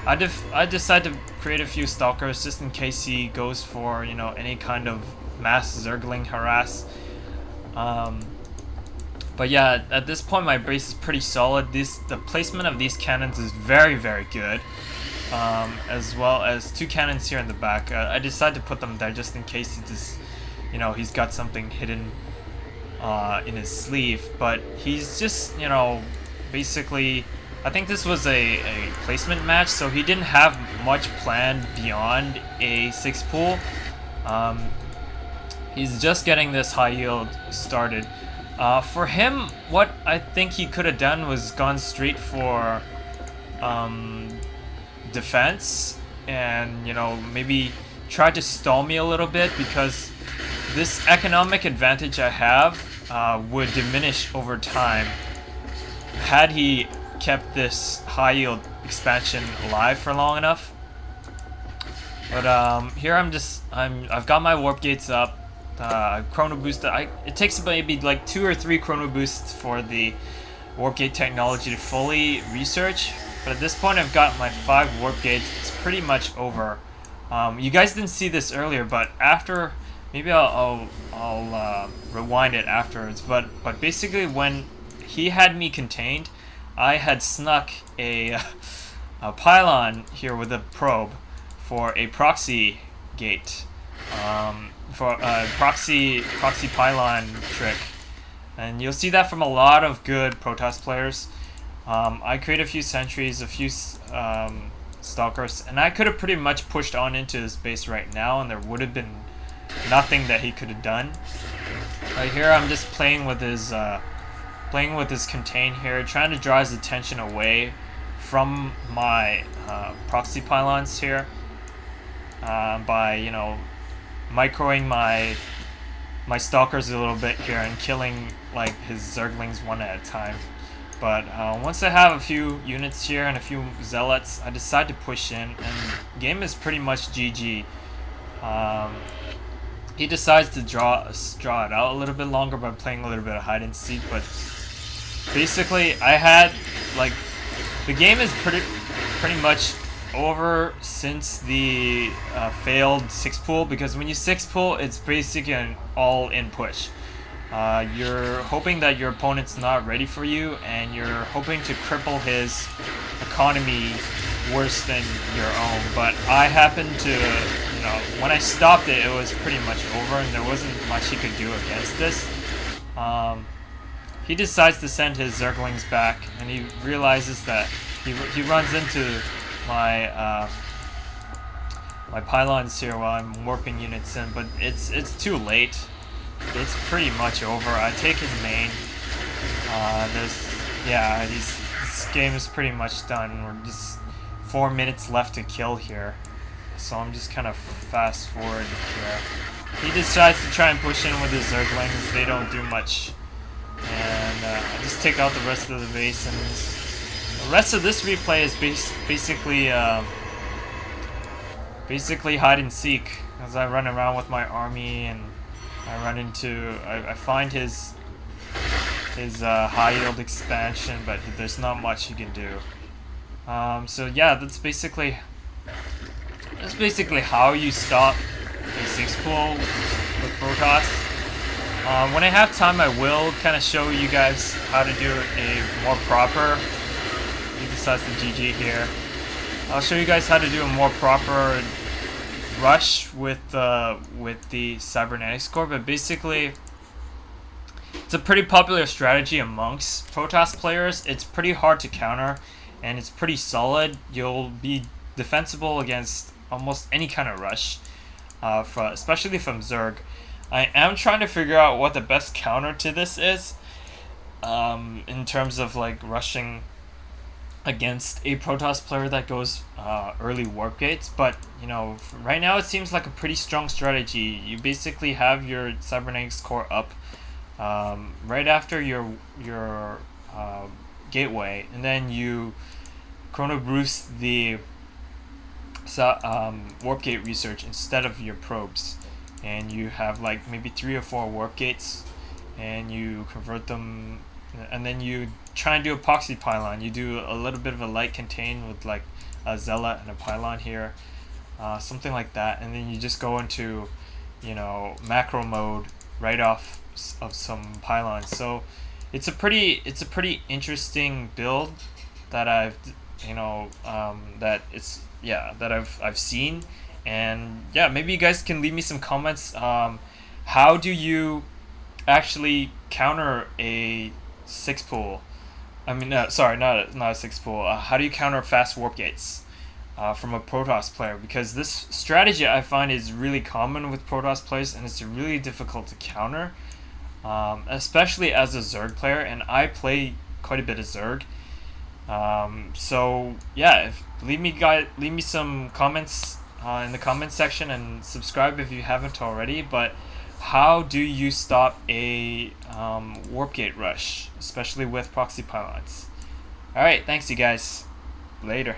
I decided to create a few stalkers just in case he goes for, you know, any kind of mass zergling harass. Um, but yeah, at this point my base is pretty solid. The placement of these cannons is very, very good. As well as 2 cannons here in the back. I decided to put them there just in case he just, you know, he's got something hidden in his sleeve. But he's just, you know, basically, I think this was a placement match, so he didn't have much planned beyond a 6 pool. He's just getting this high yield started. For him, what I think he could have done was gone straight for defense and, you know, maybe try to stall me a little bit, because this economic advantage I have would diminish over time had he kept this high yield expansion alive for long enough. But here I've got my warp gates up. Chrono boost. It takes maybe like 2 or 3 chrono boosts for the warp gate technology to fully research. But at this point, I've got my 5 warp gates. It's pretty much over. You guys didn't see this earlier, but after, maybe I'll rewind it afterwards. But basically, when he had me contained, I had snuck a pylon here with a probe for a proxy gate, for a proxy pylon trick, and you'll see that from a lot of good Protoss players. I created a few sentries, a few stalkers, and I could have pretty much pushed on into his base right now, and there would have been nothing that he could have done. Right here, I'm just playing with his contain here, trying to draw his attention away from my proxy pylons here by, you know, microing my stalkers a little bit here and killing like his zerglings one at a time. But once I have a few units here and a few zealots, I decide to push in, and the game is pretty much GG. He decides to draw it out a little bit longer by playing a little bit of hide and seek, but basically I had, like, the game is pretty much over since the failed 6 pool, because when you 6 pool, it's basically an all-in push. You're hoping that your opponent's not ready for you, and you're hoping to cripple his economy worse than your own. But I happened to, you know, when I stopped it, it was pretty much over, and there wasn't much he could do against this. He decides to send his zerglings back, and he realizes that he runs into my my pylons here while I'm warping units in, but it's too late. It's pretty much over. I take his main. This game is pretty much done. We're just 4 minutes left to kill here, so I'm just kind of fast forward here. He decides to try and push in with his zerglings. They don't do much, and I just take out the rest of the base. And the rest of this replay is basically hide and seek, as I run around with my army, and I find his high yield expansion, but there's not much you can do. So yeah, that's basically how you stop a 6 pool with Protoss. When I have time, I will kind of show you guys how to do a more proper. He decides to GG here. I'll show you guys how to do a more proper rush with the cybernetics core, but basically it's a pretty popular strategy amongst Protoss players. It's pretty hard to counter, and it's pretty solid. You'll be defensible against almost any kind of rush, especially from Zerg. I am trying to figure out what the best counter to this is, in terms of like rushing against a Protoss player that goes early warp gates. But you know, right now it seems like a pretty strong strategy. You basically have your cybernetics core up right after your gateway, and then you chrono boost the warp gate research instead of your probes, and you have like maybe 3 or 4 warp gates, and you convert them, and then you try and do epoxy pylon. You do a little bit of a light contain with like a zealot and a pylon here, something like that, and then you just go into, you know, macro mode right off of some pylons. So it's a pretty interesting build that I've, you know, that I've seen. And yeah, maybe you guys can leave me some comments. How do you actually counter a 6-pool? I mean, sorry, not a 6-pool. How do you counter fast warp gates from a Protoss player? Because this strategy I find is really common with Protoss players, and it's really difficult to counter, especially as a Zerg player. And I play quite a bit of Zerg. So yeah, leave me some comments in the comments section, and subscribe if you haven't already. But how do you stop a warp gate rush, especially with proxy pylons? Alright, thanks you guys. Later.